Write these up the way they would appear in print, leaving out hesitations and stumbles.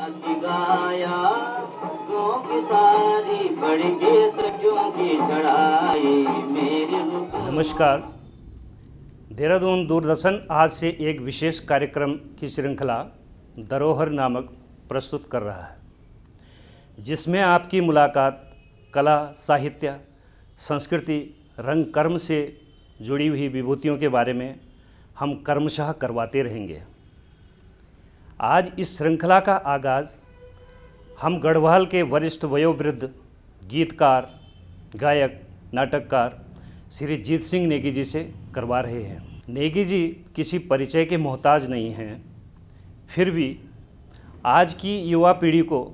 की गाया गाँव की सारी बढ़ के सखियों की चढ़ाई मेरी नमस्कार। देहरादून दूरदर्शन आज से एक विशेष कार्यक्रम की श्रृंखला धरोहर नामक प्रस्तुत कर रहा है, जिसमें आपकी मुलाकात कला, साहित्य, संस्कृति, रंग कर्म से जुड़ी हुई विभूतियों के बारे में हम कर्मशः करवाते रहेंगे। आज इस श्रृंखला का आगाज़ हम गढ़वाल के वरिष्ठ वयोवृद्ध गीतकार, गायक, नाटककार श्री जीत सिंह नेगी जी से करवा रहे हैं। नेगी जी किसी परिचय के मोहताज नहीं हैं, फिर भी आज की युवा पीढ़ी को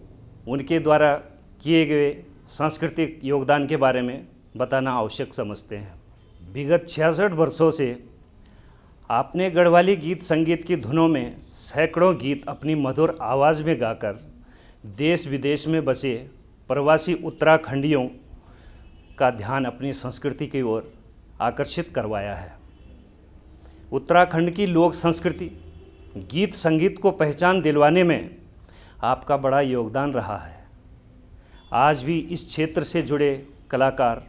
उनके द्वारा किए गए सांस्कृतिक योगदान के बारे में बताना आवश्यक समझते हैं। विगत 66 वर्षों से आपने गढ़वाली गीत संगीत की धुनों में सैकड़ों गीत अपनी मधुर आवाज़ में गाकर देश विदेश में बसे प्रवासी उत्तराखंडियों का ध्यान अपनी संस्कृति की ओर आकर्षित करवाया है। उत्तराखंड की लोक संस्कृति, गीत संगीत को पहचान दिलवाने में आपका बड़ा योगदान रहा है। आज भी इस क्षेत्र से जुड़े कलाकार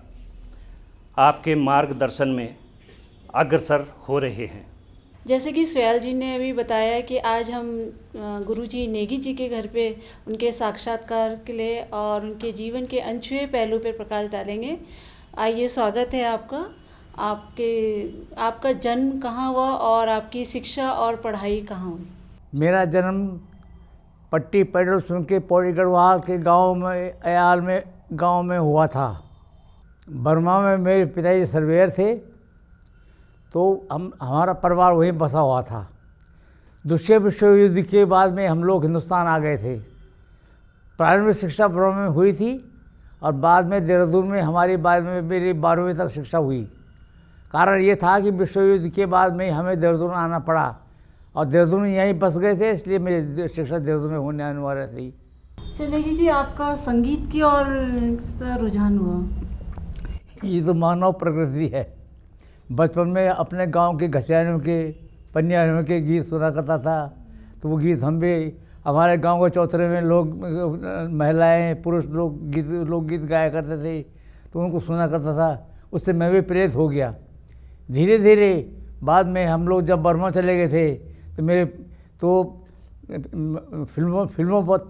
आपके मार्गदर्शन में अग्रसर हो रहे हैं। जैसे कि सुयाल जी ने अभी बताया कि आज हम गुरुजी नेगी जी के घर पे उनके साक्षात्कार के लिए और उनके जीवन के अनछुए पहलू पर प्रकाश डालेंगे। आइए, स्वागत है आपका। आपका जन्म कहाँ हुआ और आपकी शिक्षा और पढ़ाई कहाँ हुई? मेरा जन्म पट्टी पेडल सुन के पौड़ी गढ़वाल के गांव में अयाल में गांव में हुआ था। बर्मा में मेरे पिताजी सर्वेयर थे, तो हमारा परिवार वहीं बसा हुआ था। दूसरे विश्व युद्ध के बाद में हम लोग हिंदुस्तान आ गए थे। प्रारंभिक शिक्षा बर्मा में हुई थी और बाद में देहरादून में हमारी बाद में मेरी 12वीं तक शिक्षा हुई। कारण ये था कि विश्व युद्ध के बाद में हमें देहरादून आना पड़ा और देहरादून में यहीं बस गए थे, इसलिए मेरी शिक्षा देहरादून में होने अनिवार्य थी। चलेगी जी, आपका संगीत की और किस तरह रुझान हुआ? ये तो मानव प्रकृति है। बचपन में अपने गांव के घसियानियों के, पनियानियों के गीत सुना करता था, तो वो गीत हम भी, हमारे गांव के चौतरे में लोग, महिलाएं, पुरुष लोकगीत गाया करते थे, तो उनको सुना करता था। उससे मैं भी प्रेरित हो गया। धीरे धीरे बाद में हम लोग जब बर्मा चले गए थे तो फिल्मों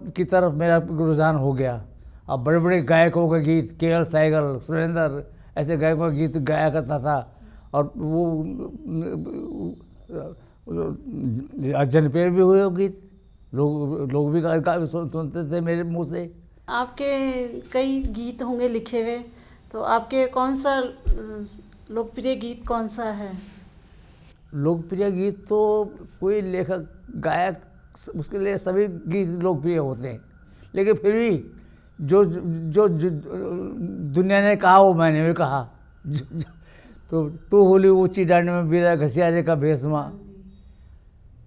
की तरफ मेरा रुझान हो गया। अब बड़े बड़े गायकों के गीत, के.एल. सहगल, सुरेंद्र, ऐसे गायकों का गीत गाया करता था और वो जनप्रिय भी हुए वो गीत। लोग भी सुनते थे मेरे मुंह से। आपके कई गीत होंगे लिखे हुए, तो आपके कौन सा लोकप्रिय गीत कौन सा है? लोकप्रिय गीत तो कोई लेखक गायक, उसके लिए सभी गीत लोकप्रिय होते हैं, लेकिन फिर भी जो दुनिया ने कहा वो मैंने भी कहा। तो तू होली ऊंची डांड में बीरा घसियारे का भेसमा,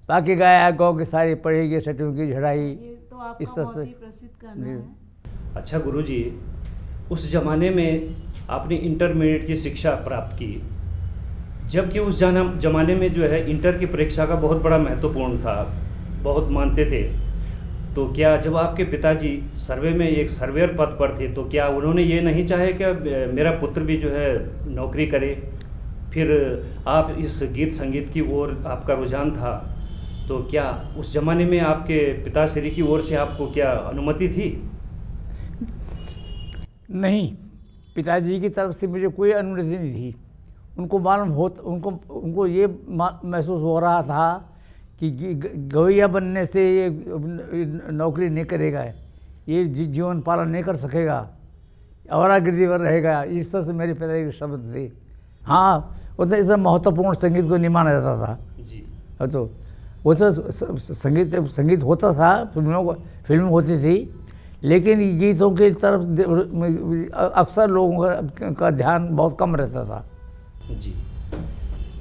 बाकी गाया गाँव की सारी पड़ेगी सटियों की झड़ाई। तो आपका बहुत ही प्रसिद्ध गाना है। अच्छा गुरुजी, उस ज़माने में आपने इंटरमीडिएट की शिक्षा प्राप्त की, जबकि उस ज़माने में जो है इंटर की परीक्षा का बहुत बड़ा महत्वपूर्ण था, बहुत मानते थे। तो क्या जब आपके पिताजी सर्वे में एक सर्वेयर पद पर थे, तो क्या उन्होंने ये नहीं चाहे कि मेरा पुत्र भी जो है नौकरी करे? फिर आप इस गीत संगीत की ओर आपका रुझान था, तो क्या उस ज़माने में आपके पिताश्री की ओर से आपको क्या अनुमति थी? नहीं, पिताजी की तरफ से मुझे कोई अनुमति नहीं थी। उनको ये महसूस हो रहा था कि गवैया बनने से ये नौकरी नहीं करेगा, ये जीवन पालन नहीं कर सकेगा, आवारागर्दी पर रहेगा। इस तरह से मेरे पिताजी के शब्द थे। हाँ, वो तो इतना महत्वपूर्ण संगीत को नहीं माना जाता था जी। तो वो तो संगीत होता था, फिल्म होती थी, लेकिन गीतों की तरफ अक्सर लोगों का ध्यान बहुत कम रहता था। जी।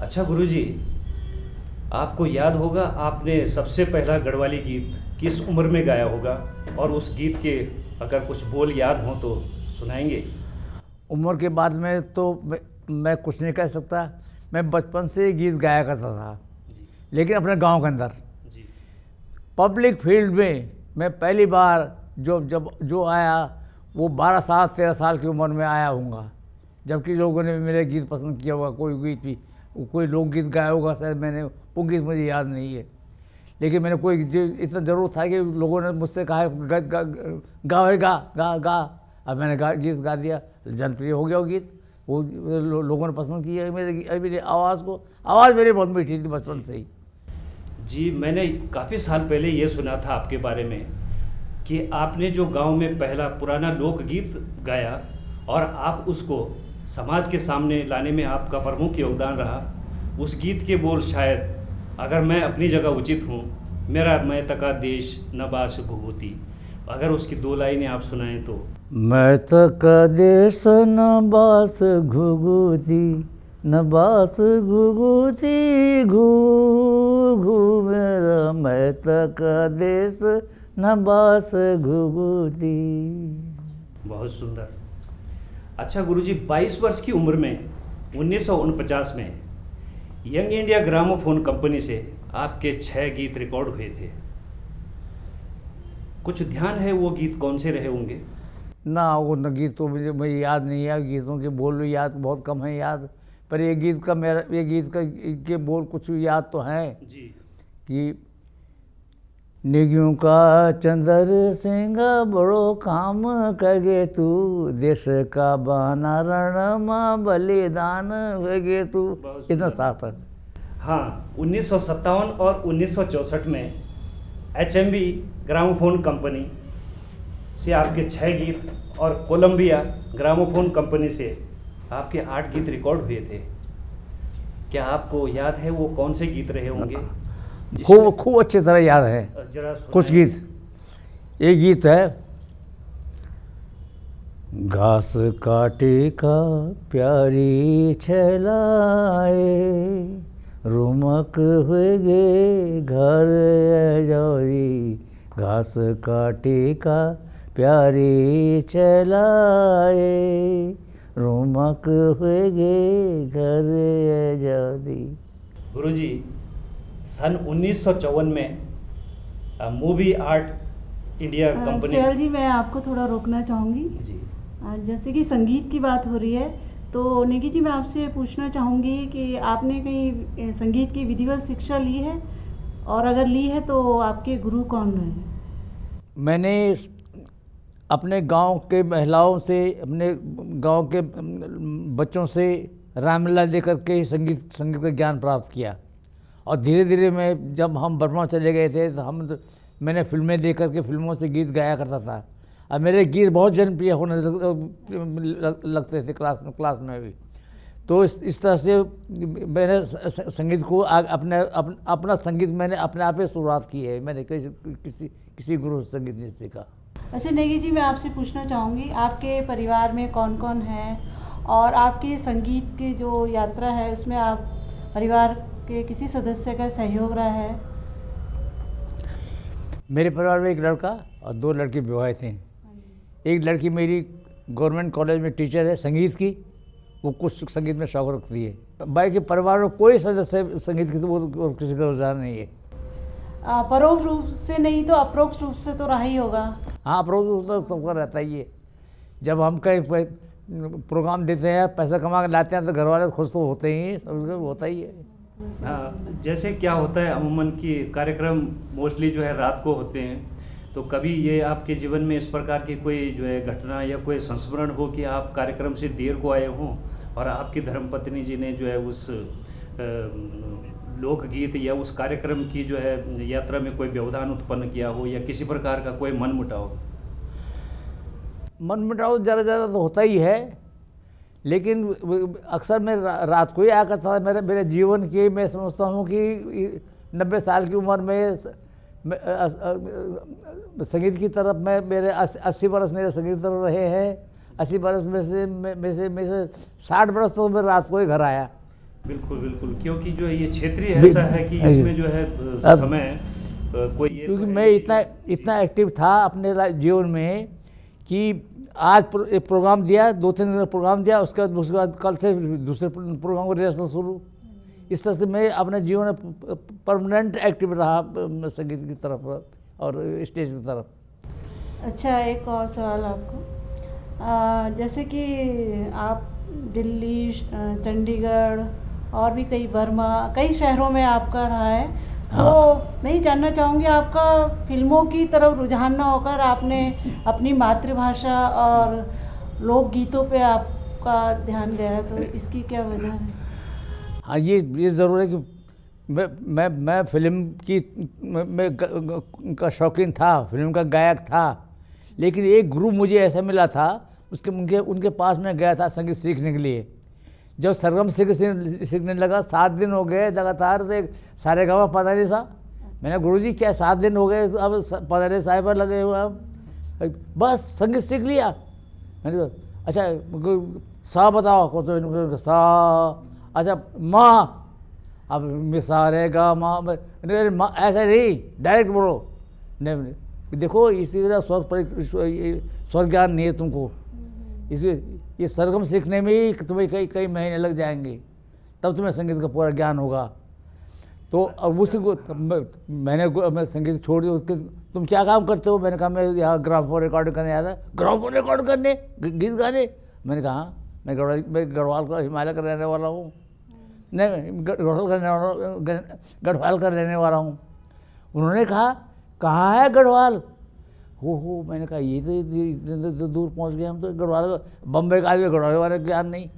अच्छा गुरुजी, आपको याद होगा आपने सबसे पहला गढ़वाली गीत किस उम्र में गाया होगा, और उस गीत के अगर कुछ बोल याद हों तो सुनाएंगे? उम्र के बाद में तो मैं कुछ नहीं कह सकता। मैं बचपन से गीत गाया करता था, लेकिन अपने गांव के अंदर। पब्लिक फील्ड में मैं पहली बार जो आया वो 12 साल 13 साल की उम्र में आया हूँगा, जबकि लोगों ने मेरे गीत पसंद किया होगा, कोई गीत भी कोई लोकगीत गाया होगा शायद, मैंने वो गीत मुझे याद नहीं है, लेकिन मैंने कोई इतना ज़रूर था कि लोगों ने मुझसे कहा गा। अब मैंने गीत गा दिया, जनप्रिय हो गया वो गीत, वो लोगों ने पसंद किया मेरी आवाज़ को। आवाज़ मेरी बहुत मीठी थी बचपन से ही। जी, मैंने काफ़ी साल पहले ये सुना था आपके बारे में कि आपने जो गांव में पहला पुराना लोकगीत गाया और आप उसको समाज के सामने लाने में आपका प्रमुख योगदान रहा। उस गीत के बोल शायद, अगर मैं अपनी जगह उचित हूँ, मेरा मैं तका देश न बास घुघुती, अगर उसकी 2 लाइनें आप सुनाएं तो। मैं तका देश न बास घुघुती, न बास घुघुती घू मेरा, मैं तका देश न बास घुघुती। बहुत सुंदर। अच्छा गुरुजी, 22 वर्ष की उम्र में 1949 में यंग इंडिया ग्रामोफोन कंपनी से आपके 6 गीत रिकॉर्ड हुए थे। कुछ ध्यान है वो गीत कौन से रहे होंगे? ना, वो न गीत तो मुझे याद नहीं है, गीतों के बोल भी याद बहुत कम है याद, पर ये गीत के बोल कुछ याद तो हैं जी। कि निगियों का चंदर सिंगा बड़ो काम कगे तू, देश का बहाना रण माँ बलिदान होगे तू, इतना साथ है। हाँ, 1957 और 1964 में HMV ग्रामोफोन कंपनी से आपके 6 गीत और कोलंबिया ग्रामोफोन कंपनी से आपके 8 गीत रिकॉर्ड हुए थे। क्या आपको याद है वो कौन से गीत रहे होंगे? खूब अच्छी तरह याद है जरा कुछ गीत। एक गीत है, घास काटे का प्यारी छलाए, रुमक हुए घर जाई, घास काटे का प्यारी चलाए, रुमक हुए घर जाई। गुरुजी, सन 1954 में movie art India company. Suhail ji, मैं आपको थोड़ा रोकना चाहूँगी जी। जैसे कि संगीत की बात हो रही है, तो नेगी जी मैं आपसे पूछना चाहूँगी कि आपने कहीं संगीत की विधिवत शिक्षा ली है, और अगर ली है तो आपके गुरु कौन रहे? मैंने अपने गांव के महिलाओं से, अपने गांव के बच्चों से रामलीला देकर के संगीत का ज्ञान प्राप्त किया, और धीरे धीरे मैं, जब हम बर्मा चले गए थे तो मैंने फिल्में देख करके फिल्मों से गीत गाया करता था, और मेरे गीत बहुत जनप्रिय होने लगते थे क्लास में भी। तो इस तरह से मैंने संगीत को अपना संगीत मैंने अपने आप ही शुरुआत की है, मैंने किसी गुरु से संगीत नहीं सीखा। अच्छा नेगी जी, मैं आपसे पूछना चाहूँगी, आपके परिवार में कौन कौन है, और आपके संगीत की जो यात्रा है उसमें आप परिवार के किसी सदस्य का सहयोग रहा है? मेरे परिवार में एक लड़का और 2 लड़के विवाहित हैं। एक लड़की मेरी गवर्नमेंट कॉलेज में टीचर है संगीत की, वो कुछ संगीत में शौक रखती है। बाकी परिवार में कोई सदस्य संगीत की तो वो किसी का रुझान नहीं है। परोक्ष रूप से नहीं तो अप्रोक्ष रूप से तो रहा ही होगा। हाँ, अप्रोक्ष रूप से सबका रहता ही है। जब हम कहीं प्रोग्राम देते हैं, पैसा कमा के लाते हैं, तो घर वाले खुश तो होते ही, सबका होता ही है। हाँ, जैसे क्या होता है अमूमन कि कार्यक्रम मोस्टली जो है रात को होते हैं, तो कभी ये आपके जीवन में इस प्रकार की कोई जो है घटना या कोई संस्मरण हो कि आप कार्यक्रम से देर को आए हों और आपकी धर्मपत्नी जी ने जो है उस लोकगीत या उस कार्यक्रम की जो है यात्रा में कोई व्यवधान उत्पन्न किया हो, या किसी प्रकार का कोई मनमुटाव? मनमुटाव ज़्यादा तो होता ही है, लेकिन अक्सर मैं रात को ही आया करता था। मेरे जीवन की मैं समझता हूँ कि 90 साल की उम्र में संगीत की तरफ मेरे 80 बरस मेरे संगीत की तरफ रहे हैं। 80 बरस में से 60 बरस तो मैं रात को ही घर आया। बिल्कुल बिल्कुल, क्योंकि जो ये क्षेत्रीय ऐसा है कि इसमें जो है समय कोई, क्योंकि मैं इतना एक्टिव था अपने जीवन में कि आज एक प्रोग्राम दिया, 2-3 दिन का प्रोग्राम दिया, उसके बाद कल से दूसरे प्रोग्राम को रिहर्सल शुरू। इस तरह से मैं अपने जीवन में परमानेंट एक्टिव रहा संगीत की तरफ और स्टेज की तरफ। अच्छा, एक और सवाल आपको। जैसे कि आप दिल्ली, चंडीगढ़ और भी कई बर्मा, कई शहरों में आपका रहा है, तो मैं ये जानना चाहूँगी आपका फिल्मों की तरफ रुझान ना होकर आपने अपनी मातृभाषा और लोकगीतों पे आपका ध्यान गया, तो इसकी क्या वजह है? हाँ, ये ज़रूर है कि मैं फिल्म की का शौकीन था, फिल्म का गायक था, लेकिन एक गुरु मुझे ऐसा मिला था, उनके पास मैं गया था संगीत सीखने के लिए। जब सरगम सीखने लगा, 7 दिन हो गए लगातार से सारे गाँव पता नहीं सा। मैंने गुरुजी क्या 7 दिन हो गए अब पता नहीं साहिब पर लगे हुए, अब बस संगीत सीख लिया। मैंने कहा अच्छा सा बताओ को, तो सा, अच्छा माँ, अब मिसारे गा माँ, ऐसा नहीं डायरेक्ट बोलो। नहीं देखो, इसी तरह स्वर ज्ञान नहीं है तुमको, इसलिए ये सरगम सीखने में ही तुम्हें कई महीने लग जाएंगे, तब तुम्हें संगीत का पूरा ज्ञान होगा। तो अब उसी को मैं संगीत छोड़ दिया। तुम क्या काम करते हो? मैंने कहा मैं यहाँ ग्रामोफोन रिकॉर्डिंग करने आया था। ग्रामोफोन रिकॉर्ड करने, गीत गाने? मैंने कहा हाँ, मैं गढ़वाल का, हिमालय का रहने वाला हूँ। नहीं, गढ़वाल का रहने वाला हूँ। उन्होंने कहा कहाँ है गढ़वाल? हो मैंने कहा ये तो इतने दूर पहुँच गए हम तो, गढ़वाल, बम्बई का आदमी गढ़वाल वाले ज्ञान नहीं।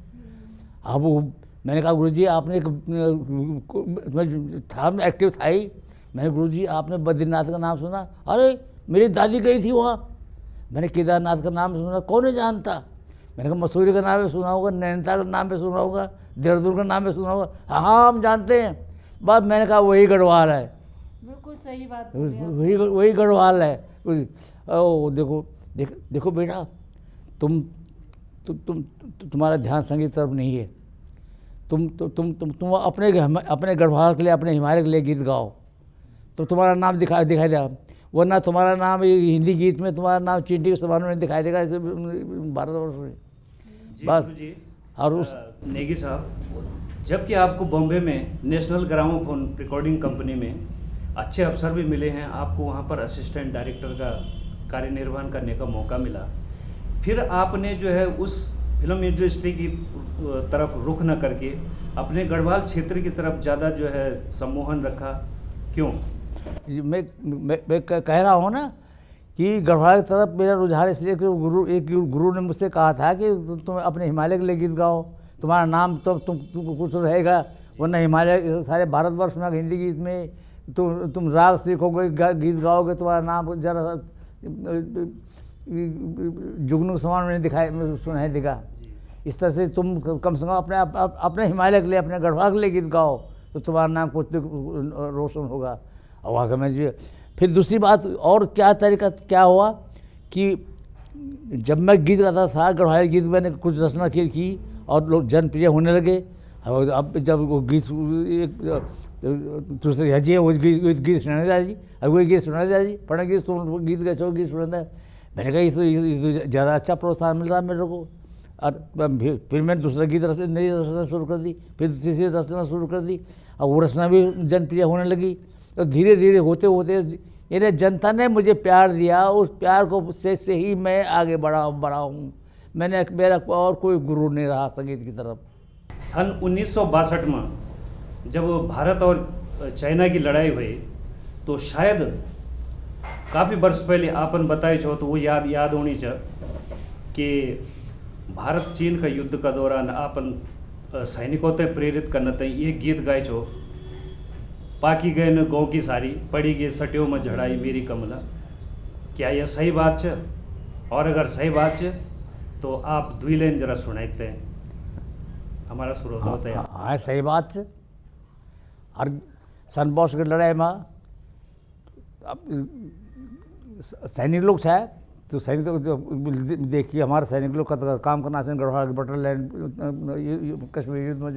अब मैंने कहा गुरुजी आपने, मैं एक्टिव था ही, मैंने गुरुजी आपने बद्रीनाथ का नाम सुना? अरे मेरी दादी गई थी वहाँ। मैंने केदारनाथ का नाम सुना? कौन नहीं जानता। मैंने कहा मसूरी का नाम भी सुना होगा, नैनीताल का नाम भी सुना होगा, देहरादून का नाम भी सुना होगा। हाँ हम जानते हैं। बस मैंने कहा वही गढ़वाल है। बिल्कुल सही बात, वही गढ़वाल है। ओ देखो बेटा, तुम्हारा ध्यान संगीत तरफ नहीं है। तुम अपने गढ़वाल के लिए, अपने हिमालय के लिए गीत गाओ, तो तुम्हारा नाम दिखाई देगा। वरना तुम्हारा नाम हिंदी गीत में तुम्हारा नाम चींटी के समान में दिखाई देगा भारतवर्ष में। बस। और उस नेगी साहब, जबकि आपको बॉम्बे में नेशनल ग्रामोफोन रिकॉर्डिंग कंपनी में अच्छे अवसर भी मिले हैं, आपको वहाँ पर असिस्टेंट डायरेक्टर का कार्य निर्वहन करने का मौका मिला, फिर आपने जो है उस फिल्म इंडस्ट्री की तरफ रुख न करके अपने गढ़वाल क्षेत्र की तरफ ज़्यादा जो है सम्मोहन रखा, क्यों? मैं कह रहा हूँ ना कि गढ़वाल की तरफ मेरा रुझान इसलिए कि एक गुरु ने मुझसे कहा था कि तुम अपने हिमालय के लिए गीत गाओ, तुम्हारा नाम तो तुमको कुछ रहेगा, वरना हिमालय सारे भारतवर्ष में हिंदी गीत में तुम राग सीखोगे, गीत गाओगे, तुम्हारा नाम जरा जुगनू समान में सुनाई देगा। इस तरह से तुम कम से कम अपने हिमालय के लिए, अपने गढ़वाल के लिए गीत गाओ, तो तुम्हारा नाम कुछ रोशन होगा। और वहाँ में जो फिर दूसरी बात और क्या हुआ कि जब मैं गीत गाता था, गढ़वाली गीत मैंने कुछ रचना की और लोग जनप्रिय होने लगे। और अब जब वो गीत दूसरे हजिए वो गीत सुना जी, अब वही गीत सुना जी, पढ़े गीत गीत गए छो गीत सुना। मैंने कहा ये तो ज़्यादा अच्छा प्रोत्साहन मिल रहा है मेरे को। और फिर मैंने दूसरा गीत नई रचना शुरू कर दी, फिर तीसरी रचना शुरू कर दी, और वो रचना भी जनप्रिय होने लगी। तो धीरे धीरे होते होते यानी जनता ने मुझे प्यार दिया, उस प्यार को से ही मैं आगे बढ़ा हूँ। मेरा और कोई गुरु नहीं रहा संगीत की तरफ। सन 1962 में जब भारत और चाइना की लड़ाई हुई, तो शायद काफ़ी वर्ष पहले आपन बताए छो, तो वो याद होनी चाहिए कि भारत चीन का युद्ध का दौरान आपन सैनिकों ते प्रेरित करना तय ये गीत गाए छो, पाकी गए न गाँव की सारी, पड़ी गई सटियों में झड़ाई मेरी कमला। क्या यह सही बात है? और अगर सही बात है तो आप 2 लाइन जरा सुनाते हैं, हमारा श्रोता होता है। हाँ सही बात है। और सनबॉस की लड़ाई में सैनिक लोग है, तो सैनिक देखिए हमारे सैनिक लोग का काम करना चाहिए। गढ़वाल बटर लैंड कश्मीर युद्ध में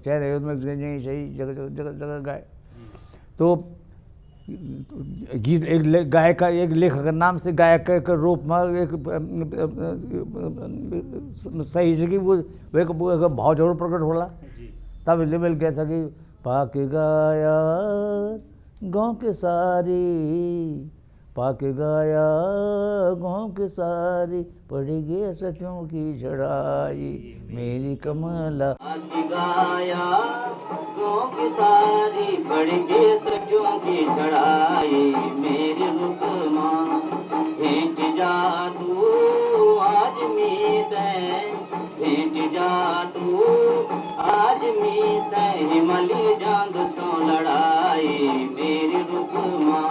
चैन युद्ध में सही जगह गाए। तो गीत एक गायक का, एक लेखक के नाम से गायक के रूप में एक सही से कि वो एक भाव जरूर प्रकट होला। तब मिल गया था कि पाक गाया गाँव के सारी पाके गाया, गाँव के सारी पड़ी गे सचों की चढ़ाई मेरी कमला। पाके गाया गाँव की सारी पड़ी गे सचों की चढ़ाई मेरी रुकमा। भेंट जा तू आज मीत भेंट जा तू आज मीत हिमली जांद छो लड़ाई मेरी रुकमा।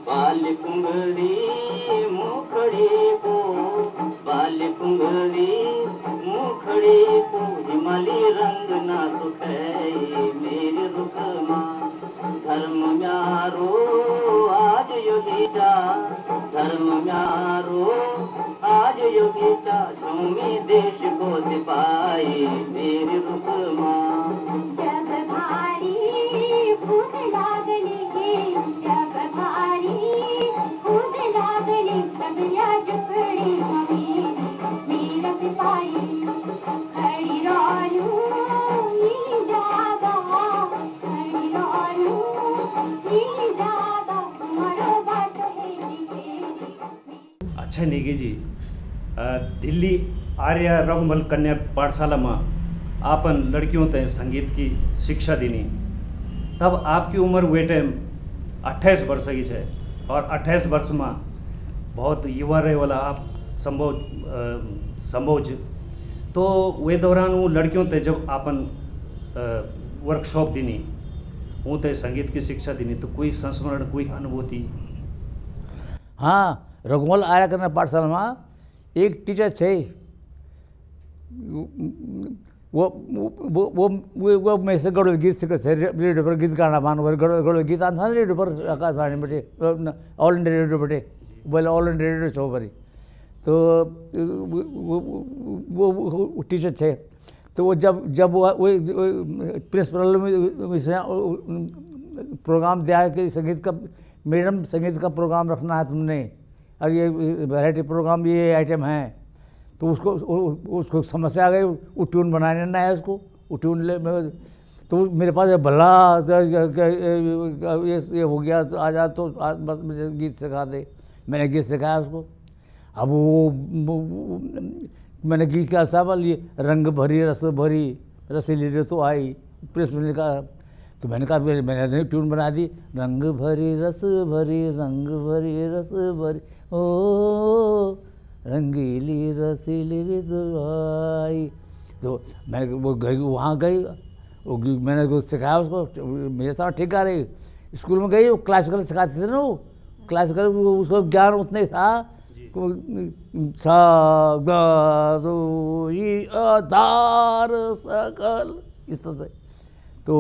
बाल कुंगरी मुखड़ी को बाल कुंगरी मुखड़ी को हिमाली रंग ना सुखे मेरी रुकमा। धर्म म्यारो आज योगी चा धर्म म्यारो आज योगी चा झूमी देश को सिपाही मेरी रुकमा। जब भारी भूख लागली जब भारी भूख लागली सगळ्या झुकडी मेरा सिपाही खड़ी रानू ही जागा खड़ी रानू ही जागा तुम्हारो बाट है। अच्छा नेगी जी, दिल्ली आर्य रघुमल कन्या पाठशाला में आपन लड़कियों ते संगीत की शिक्षा देनी, तब आपकी उम्र वे टाइम 28 वर्ष की है और 28 वर्ष में बहुत युवा रहे वाला आप संभव तो वे दौरान वो लड़कियों ते जब आपन वर्कशॉप देनी वो ते संगीत की शिक्षा देनी तो कोई संस्मरण कोई अनुभूति? हाँ, रघुमल आर्य कन्या पाठशाला में एक टीचर थे, वो मैं से गढ़ गीत सीखे थे, रेडियो पर गीत गाना मान गढ़ गीत आता था रेडियो पर आकाशवाणी बटे ऑल इंडिया रेडियो बटे बोले ऑल इंडिया रेडियो छो भरी। तो वो टीचर थे, तो वो जब वो प्रिंसिपल में प्रोग्राम दिया कि संगीत का मैडम संगीत का प्रोग्राम रखना है तुमने और ये वैरायटी प्रोग्राम ये आइटम है, तो उसको समस्या आ गई, वो ट्यून बनाने ना है उसको, वो ट्यून ले तो मेरे पास भला ये हो गया तो आ जा तो बस मुझे गीत सिखा दे। मैंने गीत सिखाया उसको। अब वो मैंने गीत का सावल ये रंग भरी रस भरी रसीली रे तो आई प्रिंसिपल ने कहा, तो मैंने कहा मैंने ट्यून बना दी, रंग भरी रस भरी रंग भरी रस भरी ओ रंगीली रसीली रितुआई। तो मैंने वो गई वहाँ गई, वो मैंने वो सिखाया उसको, मेरे साथ ठीक आ रही। स्कूल में गई वो क्लासिकल सिखाते थे ना, वो क्लासिकल उसको ज्ञान उतना ही था, सा गा रो ई अधार सकल इस तरह से। तो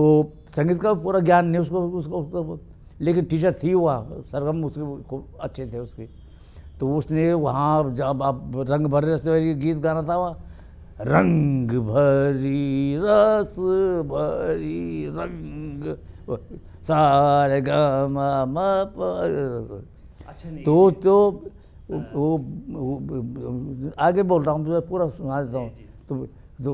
संगीत का पूरा ज्ञान नहीं उसको लेकिन टीचर थी वहाँ, सरगम उसके खूब अच्छे थे उसके। तो उसने वहाँ जब आप रंग भरी रस भरी गीत गाना था, वहाँ रंग भरी रस भरी रंग सारे ग म प। अच्छा नहीं तो वो आगे बोल रहा हूँ तो पूरा सुना देता हूँ। तो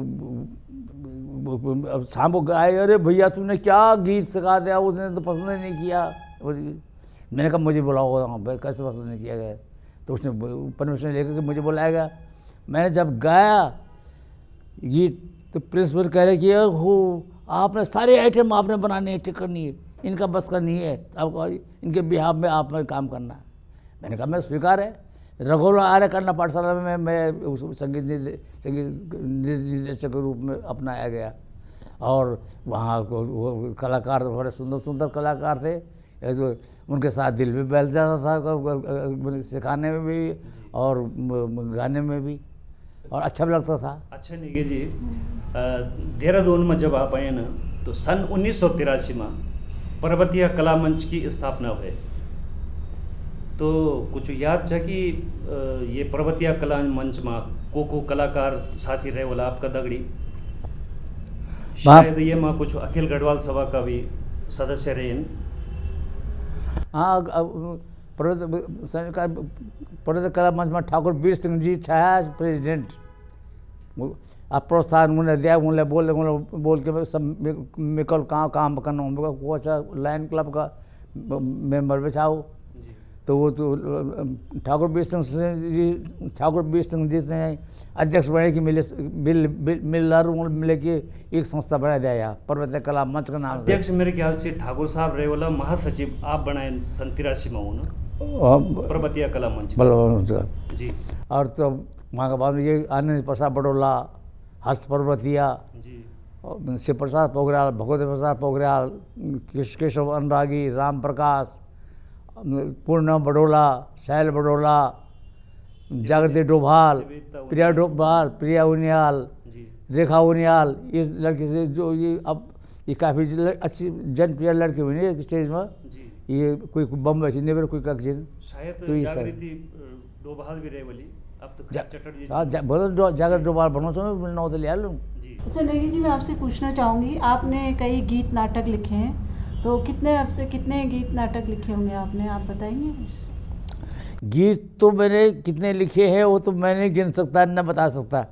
अब शाम को गाए, अरे भैया तूने क्या गीत सिखा दिया, उसने तो पसंद ही नहीं किया। मैंने कहा मुझे बुलाओ, हाँ भाई कैसे पसंद नहीं किया गया। तो उसने परमिशन लेकर के मुझे बुलाया गया। मैंने जब गाया गीत तो प्रिंसिपल कह रहे कि हो आपने सारे आइटम आपने बनाने हैं, ठीक करनी है, इनका बस का नहीं है, आपको इनके बिहाफ में आपने काम करना है। मैंने कहा मैं स्वीकार है। रघुमल आर्य कन्या पाठशाला में मैं संगीत निर्देशक के रूप में अपनाया गया और वहाँ वो कलाकार बड़े सुंदर सुंदर कलाकार थे, तो उनके साथ दिल भी बहल जाता था सिखाने में भी और गाने में भी। और अच्छा भी लगता था। अच्छा नेगी जी, देहरादून में जब आप आए ना तो सन 1983 में पर्वतीय कला मंच की स्थापना हुई। तो कुछ याद छ कि ये पर्वतीय कला मंच में को कलाकार साथी रहे वाला आपका दगड़ी, शायद ये में कुछ अखिल गढ़वाल सभा का भी सदस्य रहे। हाँ, पर्वत कला मंच में ठाकुर वीर सिंह जी छाया प्रेसिडेंट। आप प्रोत्साहन मुझे दिया, मुझे बोल के सब मिकल काम करना वो अच्छा लायन क्लब का मेंबर बिछाओ। तो वो तो ठाकुर वीर सिंह जी ने अध्यक्ष बने कि मिले कि एक संस्था बना दिया यहाँ पर्वतीय कला मंच का नाम। अध्यक्ष मेरे ख्याल से ठाकुर साहब रहे वाला, महासचिव आप बनाए सन 83 में हो ना पर्वतीय कला मंच जी। और तो वहाँ के बाद में ये आनंद प्रसाद बडोला, हर्ष पर्वतिया, शिव प्रसाद पोखरियाल, भगवती प्रसाद पोखरियाल, केशव अनुरागी, राम प्रकाश, पूर्णम बडोला, शैल बडोला, जागृति डोभाल, प्रिया डोभाल, प्रिया उनियाल, रेखा उनियाल, इस लड़की से जो ये अब ये काफ़ी अच्छी जनप्रिय लड़की हुई है स्टेज में। ये कोई बम्बई से नहीं, कोई कक्षिन शायद तो ये जागृति डोभाल भी रहे वाली। अब तो चटर्जी हाँ बोलो जागृति डोभाल बनो सो मिलना हो तो ले लूँ। अच्छा नेगी जी, मैं आपसे पूछना चाहूँगी, आपने कई गीत नाटक लिखे हैं, तो कितने गीत नाटक लिखे होंगे आपने, आप बताएंगे? गीत तो मैंने कितने लिखे हैं वो तो मैं नहीं गिन सकता, न बता सकता।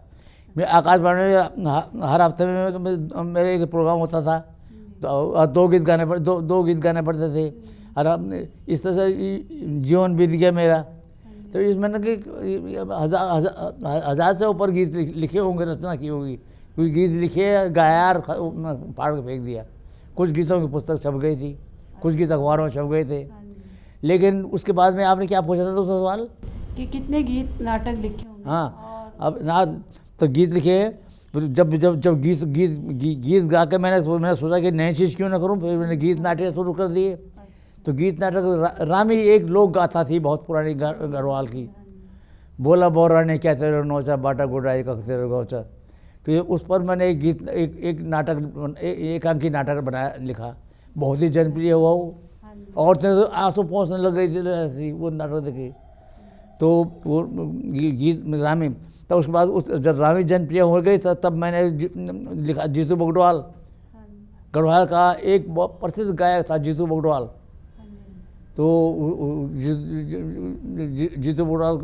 मैं आकाशवाणी में हर हफ्ते में मेरे एक प्रोग्राम होता था, तो दो गीत गाने पड़ते थे। और इस तरह से जीवन बीत गया मेरा। तो इसमें न कि हजार से ऊपर गीत लिखे होंगे, रचना की होगी। कोई गीत लिखे गाया और फाड़ के फेंक दिया। कुछ गीतों की पुस्तक छप गई थी, कुछ गीत अखबारों में छप गए थे। लेकिन उसके बाद में आपने क्या पूछा था दूसरा सवाल कि कितने गीत नाटक लिखे होंगे? हाँ, अब ना तो गीत लिखे जब जब जब गीत गा के मैंने सोचा कि नई चीज़ क्यों ना करूं, फिर मैंने गीत नाटक शुरू कर दिए। तो गीत नाटक रामी एक लोक गाथा थी बहुत पुरानी गढ़वाल की, बोला बोरा ने क्या तेरे नौचा बाटा गुडाई कख तेरे गौचा। तो ये उस पर मैंने एक गीत एक नाटक एक अंकी नाटक बनाया लिखा, बहुत ही जनप्रिय हुआ वो। औरतें तो आंसू पहुँचने लग गई थी वो नाटक देखे। तो वो गीत रामी, तब उसके बाद जब रामी जनप्रिय हो गई तब मैंने लिखा जीतू बगडवाल। गढ़वाल का एक बहुत प्रसिद्ध गायक था जीतू बगडवाल। तो जीतू बगडवाल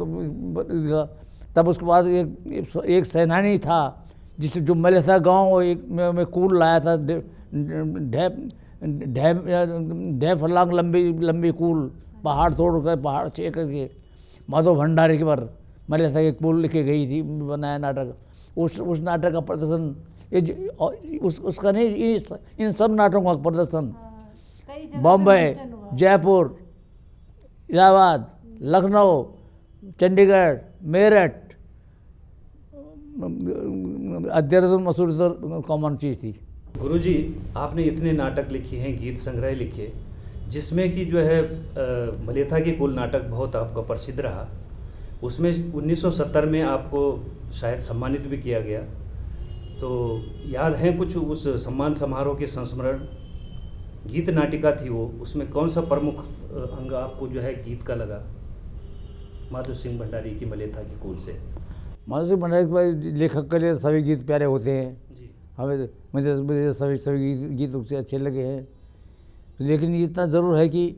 तब उसके बाद एक सेनानी था जिसे जो मलेसा गांव में कूल लाया था, ढेर फलांग लंबी कूल, पहाड़ तोड़ कर पहाड़ चेक करके माधव भंडारी के पर मलेसा के कूल लिखे गई थी, बनाया नाटक। उस नाटक का प्रदर्शन उसका नहीं, इन सब नाटकों का प्रदर्शन बॉम्बे, जयपुर, इलाहाबाद, लखनऊ, चंडीगढ़, मेरठ, देहरादून, मसूरी तो कॉमन चीज़ थी। गुरुजी, आपने इतने नाटक लिखे हैं, गीत संग्रह लिखे, जिसमें कि जो है मलेथा की कुल नाटक बहुत आपका प्रसिद्ध रहा। उसमें 1970 में आपको शायद सम्मानित भी किया गया। तो याद है कुछ उस सम्मान समारोह के संस्मरण? गीत नाटिका थी वो, उसमें कौन सा प्रमुख अंग आपको जो है गीत का लगा? माधव सिंह भंडारी की मलेथा की कुल से। माधव सिंह भंडारी लेखक के लिए सभी गीत प्यारे होते हैं जी। हमें मुझे सभी गीत उससे अच्छे लगे हैं। लेकिन इतना ज़रूर है कि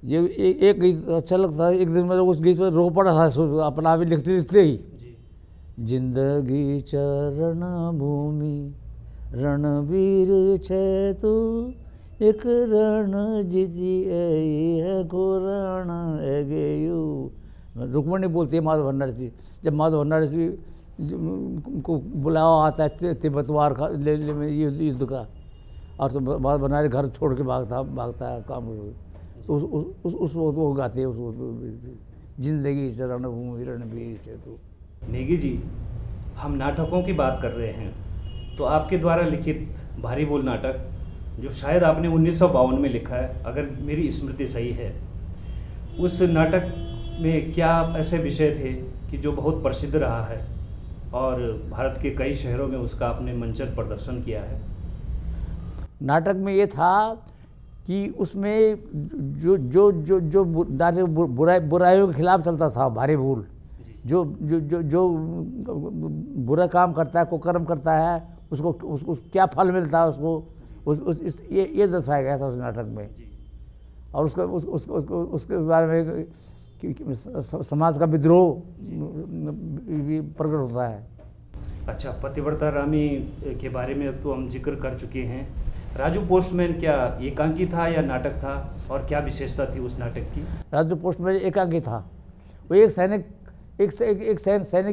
ये एक गीत अच्छा लगता है। एक दिन मैं उस गीत पर रो पड़ा था अपना भी लिखते ही, जिंदगी चरण भूमि रणवीर छे तू, एक रण जीती है को रण एगेयू। रुक्मणी बोलती है माधव भंडारी जी। जब माधव भंडारी जी को बुलावा आता है तिब्बत वार का युद्ध का, और तो माधव भंडारी घर छोड़ के भागता है काम। तो उस वो गाते हैं जिंदगी चरण भूमि रणवीर छे तू। नेगी जी, हम नाटकों की बात कर रहे हैं, तो आपके द्वारा लिखित भारी बोल नाटक जो शायद आपने 1952 में लिखा है, अगर मेरी स्मृति सही है, उस नाटक में क्या ऐसे विषय थे कि जो बहुत प्रसिद्ध रहा है और भारत के कई शहरों में उसका आपने मंचन प्रदर्शन किया है। नाटक में ये था कि उसमें जो जो जो जो बुराइयों के खिलाफ चलता था, भारी भूल, जो जो जो जो बुरा काम करता है, कुकर्म करता है, उसको क्या फल मिलता है, उसको ये दर्शाया गया था उस नाटक में। और उसके बारे में समाज का विद्रोह भी प्रकट होता है। अच्छा, पतिव्रता रामी के बारे में तो हम जिक्र कर चुके हैं। राजू पोस्टमैन क्या एकांकी था या नाटक था, और क्या विशेषता थी उस नाटक की? राजू पोस्टमैन एकांकी था। वो एक सैनिक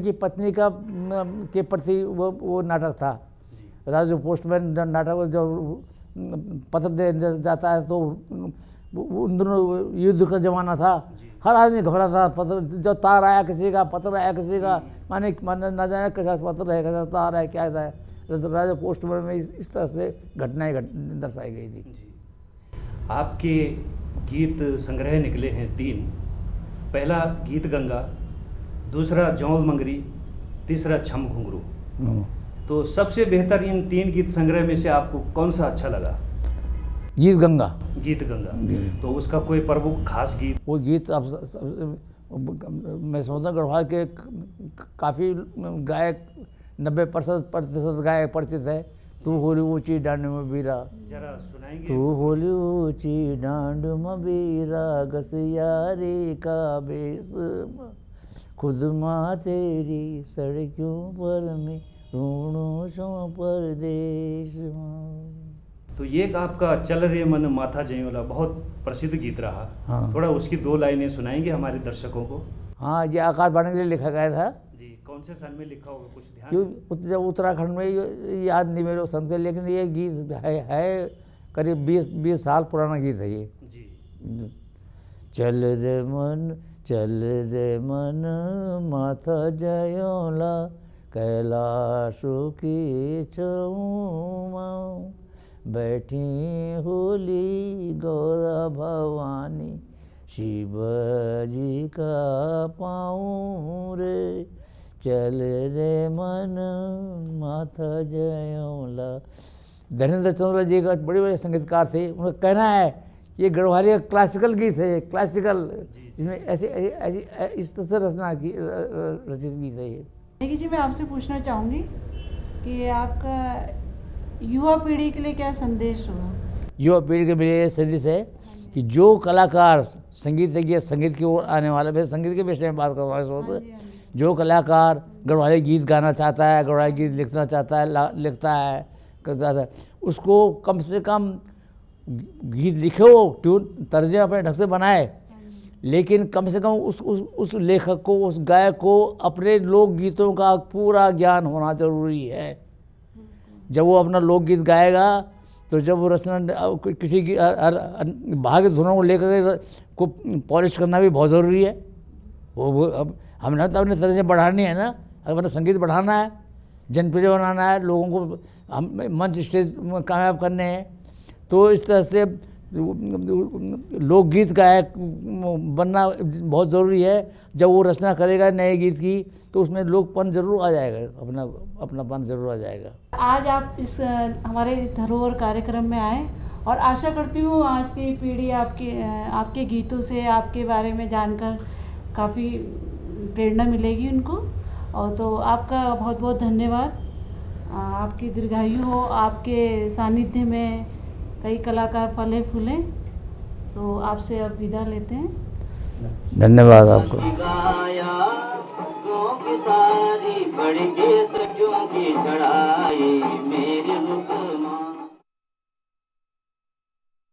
की पत्नी के प्रति वो नाटक था। राजू पोस्टमैन नाटक जो पत्र दे जाता है, तो उन दोनों युद्ध का जमाना था, हर आदमी घबरा था। पत्र जो तार आया किसी का, पत्र आया किसी का, माने न जाने कैसा पत्र है, कैसा तार है, क्या है। तो राजा पोस्टमैन में इस तरह से घटनाएं दर्शाई गई थी। आपके गीत संग्रह निकले हैं 3। पहला गीत गंगा, दूसरा जौल मंगरी, तीसरा छम घुंघरू। तो सबसे बेहतर इन 3 गीत संग्रह में से आपको कौन सा अच्छा लगा? गीत गंगा। गीत गंगा। तो उसका कोई प्रमुख खास गीत? वो गीत अब मैं समझता हूँ गढ़वाल के काफ़ी गायक 90% गायक परिचित है। तू होली ऊँची डांड में बीरा, जरा सुनाएंगे? तू होली ऊँची डांड में बीरा, गसियारी का बेस, खुद माँ तेरी सड़कों पर में रूणों सो परदेश। तो ये एक आपका चल रे मन माथा जयोला बहुत प्रसिद्ध गीत रहा। हाँ। थोड़ा उसकी 2 लाइनें सुनाएंगे हमारे दर्शकों को? हाँ, ये आकाशवाणी के लिए लिखा गया था जी। कौन से सन में लिखा होगा, कुछ ध्यान? क्यों जब उत्तराखंड में याद नहीं मेरे सन के, लेकिन ये गीत है करीब 20 साल पुराना गीत है ये जी। चल रे मन माथा जयोला, कैलाशों की चौमा, बैठी होली गौरा भवानी, शिव जी का पाऊँ रे, चल रे मन माथा जयोला। धर्मेंद्र चौधरी जी का बड़े बड़े संगीतकार थे। उनका कहना है ये गढ़वाली का क्लासिकल गीत है, क्लासिकल, इसमें ऐसी इस तरह से रचना की रचित गीत है ये। नेगी जी, मैं आपसे पूछना चाहूँगी कि आपका युवा पीढ़ी के लिए क्या संदेश होगा? युवा पीढ़ी के लिए संदेश है कि जो कलाकार संगीत की ओर आने वाला, मैं संगीत के विषय में बात कर रहा हूँ इस वक्त, जो कलाकार गढ़वाली गीत गाना चाहता है, गढ़वाली गीत लिखना चाहता है, लिखता है, उसको कम से कम गीत लिखे, हो ट्यून तर्जे अपने ढंग से बनाए, लेकिन कम से कम उस लेखक को, उस गायक को अपने लोकगीतों का पूरा ज्ञान होना जरूरी है। जब वो अपना लोकगीत गाएगा, तो जब वो रचना किसी की बाहर के धुनों को लेकर को पॉलिश करना भी बहुत ज़रूरी है। वो अब हमने तो अपने तरह से बढ़ानी है ना, अगर अपना संगीत बढ़ाना है, जनप्रिय बनाना है, लोगों को हम मंच स्टेज कामयाब करने हैं, तो इस तरह से लोकगीत गायक बनना बहुत ज़रूरी है। जब वो रचना करेगा नए गीत की, तो उसमें लोकपन जरूर आ जाएगा, अपनापन जरूर आ जाएगा। आज आप इस हमारे धरोहर कार्यक्रम में आए, और आशा करती हूँ आज की पीढ़ी आपके गीतों से, आपके बारे में जानकर काफ़ी प्रेरणा मिलेगी उनको। और तो आपका बहुत बहुत धन्यवाद। आपकी दीर्घायु हो, आपके सानिध्य में कई कलाकार फले फूले। तो आपसे अब विदा लेते हैं। धन्यवाद आपको। गाया की सारी बढ़ के सखियों की चढ़ाई,